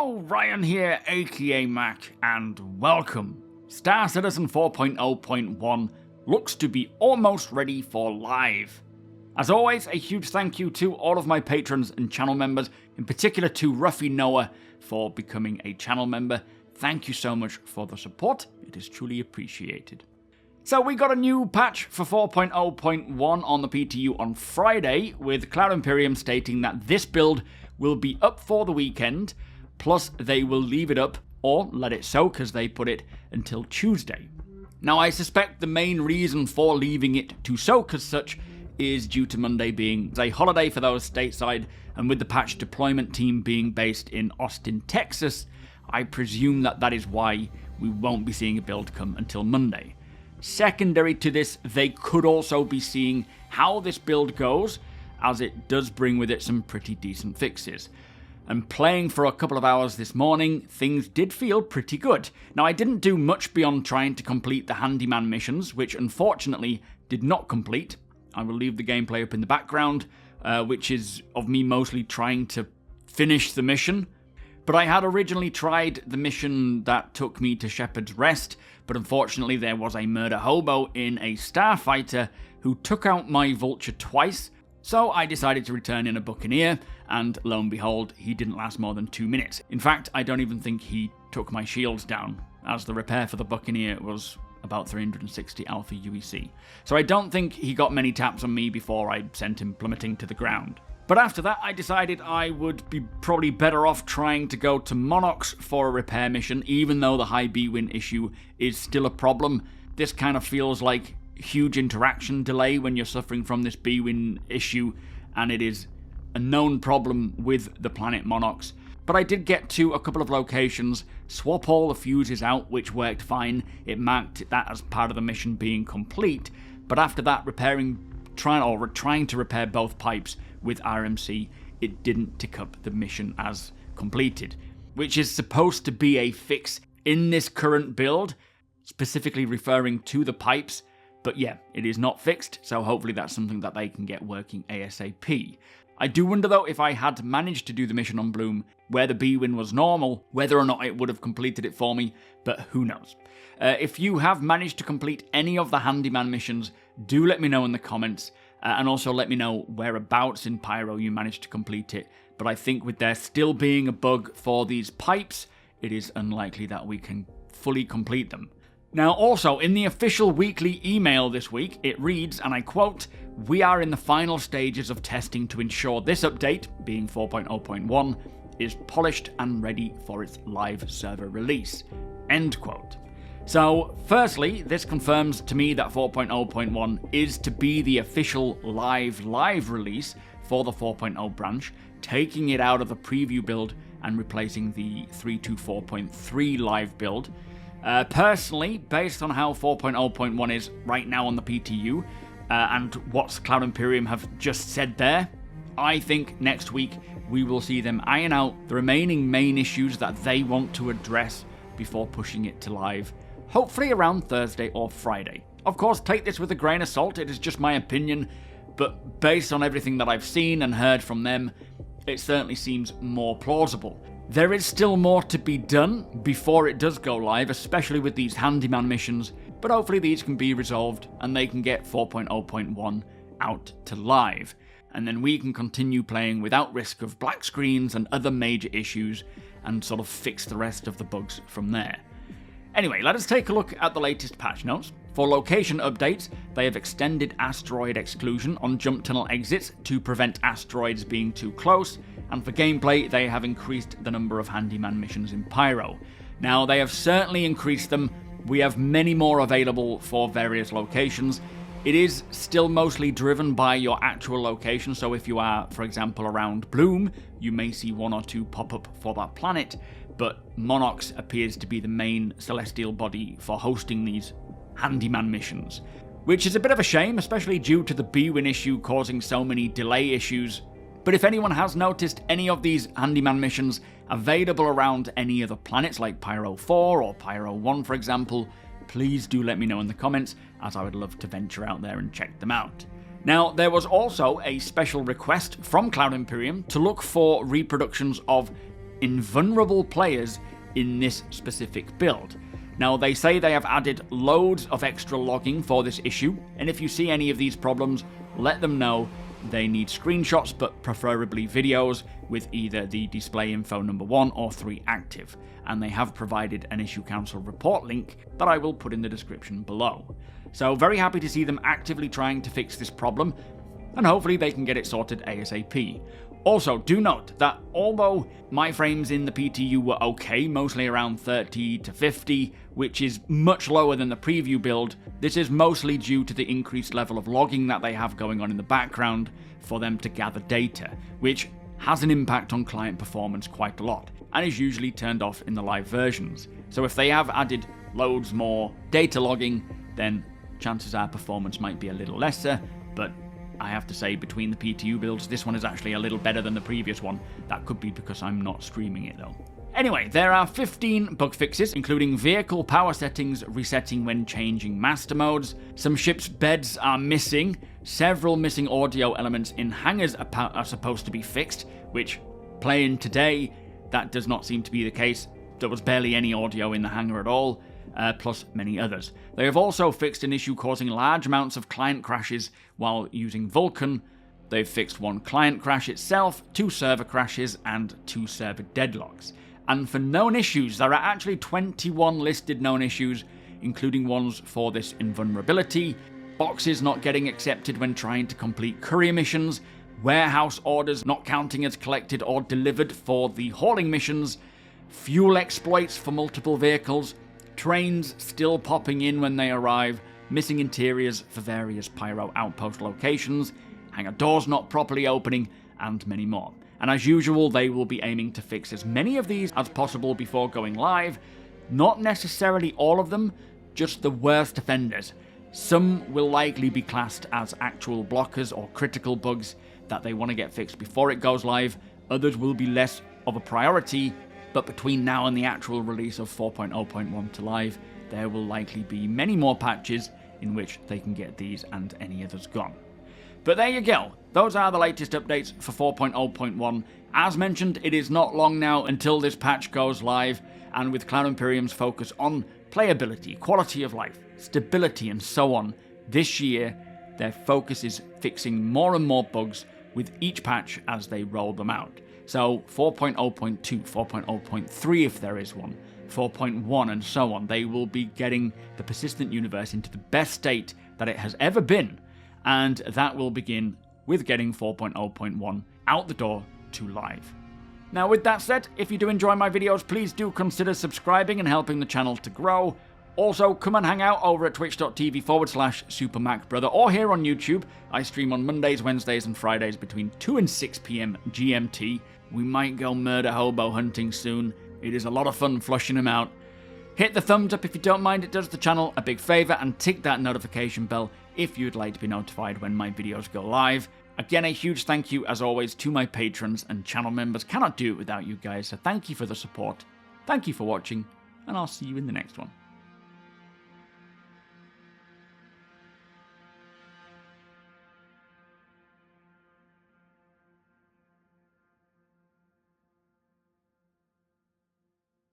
Hello, Ryan here, aka Mac, and welcome. Star Citizen 4.0.1 looks to be almost ready for live. As always, a huge thank you to all of my patrons and channel members, in particular to Ruffy Noah for becoming a channel member. Thank you so much for the support, it is truly appreciated. So we got a new patch for 4.0.1 on the PTU on Friday, with Cloud Imperium stating that this build will be up for the weekend, plus they will leave it up, or let it soak as they put it, until Tuesday. Now I suspect the main reason for leaving it to soak as such is due to Monday being a holiday for those stateside, and with the patch deployment team being based in Austin, Texas, I presume that is why we won't be seeing a build come until Monday. Secondary to this, they could also be seeing how this build goes, as it does bring with it some pretty decent fixes. And playing for a couple of hours this morning, things did feel pretty good. Now I didn't do much beyond trying to complete the handyman missions, which unfortunately did not complete. I will leave the gameplay up in the background, which is of me mostly trying to finish the mission. But I had originally tried the mission that took me to Shepherd's Rest, but unfortunately there was a murder hobo in a starfighter who took out my vulture twice, so I decided to return in a buccaneer, and lo and behold, he didn't last more than 2 minutes. In fact, I don't even think he took my shields down, as the repair for the buccaneer was about 360 alpha UEC. So I don't think he got many taps on me before I sent him plummeting to the ground. But after that, I decided I would be probably better off trying to go to Monox for a repair mission, even though the high B-win issue is still a problem. This kind of feels like huge interaction delay when you're suffering from this B-win issue, and it is a known problem with the planet Monox. But I did get to a couple of locations, swap all the fuses out, which worked fine. It marked that as part of the mission being complete, but after that, trying to repair both pipes with RMC, it didn't tick up the mission as completed, which is supposed to be a fix in this current build, specifically referring to the pipes. But yeah, it is not fixed, so hopefully that's something that they can get working ASAP. I do wonder though, if I had managed to do the mission on Bloom, where the B-win was normal, whether or not it would have completed it for me, but who knows. If you have managed to complete any of the handyman missions, do let me know in the comments, and also let me know whereabouts in Pyro you managed to complete it. But I think with there still being a bug for these pipes, it is unlikely that we can fully complete them. Now also, in the official weekly email this week, it reads, and I quote, "We are in the final stages of testing to ensure this update, being 4.0.1, is polished and ready for its live server release." End quote. So, firstly, this confirms to me that 4.0.1 is to be the official live release for the 4.0 branch, taking it out of the preview build and replacing the 3.24.3 live build. Personally, based on how 4.0.1 is right now on the PTU, and what Cloud Imperium have just said there, I think next week we will see them iron out the remaining main issues that they want to address before pushing it to live, hopefully around Thursday or Friday. Of course, take this with a grain of salt, it is just my opinion, but based on everything that I've seen and heard from them, it certainly seems more plausible. There is still more to be done before it does go live, especially with these handyman missions, but hopefully these can be resolved and they can get 4.0.1 out to live. And then we can continue playing without risk of black screens and other major issues and sort of fix the rest of the bugs from there. Anyway, let us take a look at the latest patch notes. For location updates, they have extended asteroid exclusion on jump tunnel exits to prevent asteroids being too close, and for gameplay, they have increased the number of handyman missions in Pyro. Now, they have certainly increased them. We have many more available for various locations. It is still mostly driven by your actual location, so if you are, for example, around Bloom, you may see 1 or 2 pop up for that planet, but Monox appears to be the main celestial body for hosting these handyman missions, which is a bit of a shame, especially due to the B-win issue causing so many delay issues. But if anyone has noticed any of these handyman missions available around any other planets like Pyro 4 or Pyro 1 for example, please do let me know in the comments, as I would love to venture out there and check them out. Now, there was also a special request from Cloud Imperium to look for reproductions of invulnerable players in this specific build. Now, they say they have added loads of extra logging for this issue, and if you see any of these problems, let them know. They need screenshots, but preferably videos, with either the display info number 1 or 3 active, and they have provided an issue council report link that I will put in the description below. So very happy to see them actively trying to fix this problem, and hopefully they can get it sorted ASAP. Also, do note that although my frames in the PTU were okay, mostly around 30 to 50, which is much lower than the preview build, this is mostly due to the increased level of logging that they have going on in the background for them to gather data, which has an impact on client performance quite a lot, and is usually turned off in the live versions. So if they have added loads more data logging, then chances are performance might be a little lesser, but I have to say, between the PTU builds, this one is actually a little better than the previous one. That could be because I'm not streaming it though. Anyway, there are 15 bug fixes, including vehicle power settings resetting when changing master modes. Some ships' beds are missing. Several missing audio elements in hangars are supposed to be fixed, which, playing today, that does not seem to be the case. There was barely any audio in the hangar at all. Plus many others. They have also fixed an issue causing large amounts of client crashes while using Vulkan. They've fixed 1 client crash itself, 2 server crashes, and 2 server deadlocks. And for known issues, there are actually 21 listed known issues, including ones for this invulnerability, boxes not getting accepted when trying to complete courier missions, warehouse orders not counting as collected or delivered for the hauling missions, fuel exploits for multiple vehicles, trains still popping in when they arrive, missing interiors for various pyro outpost locations, hangar doors not properly opening, and many more. And as usual, they will be aiming to fix as many of these as possible before going live. Not necessarily all of them, just the worst offenders. Some will likely be classed as actual blockers or critical bugs that they want to get fixed before it goes live. Others will be less of a priority, but between now and the actual release of 4.0.1 to live, there will likely be many more patches in which they can get these and any others gone. But there you go, those are the latest updates for 4.0.1. As mentioned, it is not long now until this patch goes live, and with Cloud Imperium's focus on playability, quality of life, stability and so on, this year their focus is fixing more and more bugs with each patch as they roll them out. So 4.0.2, 4.0.3 if there is one, 4.1 and so on, they will be getting the persistent universe into the best state that it has ever been, and that will begin with getting 4.0.1 out the door to live. Now with that said, if you do enjoy my videos, please do consider subscribing and helping the channel to grow. Also, come and hang out over at twitch.tv/SuperMacBrother or here on YouTube. I stream on Mondays, Wednesdays and Fridays between 2 and 6 PM GMT. We might go murder hobo hunting soon. It is a lot of fun flushing them out. Hit the thumbs up if you don't mind, it does the channel a big favour, and tick that notification bell if you'd like to be notified when my videos go live. Again, a huge thank you as always to my patrons and channel members. Cannot do it without you guys, so thank you for the support. Thank you for watching, and I'll see you in the next one.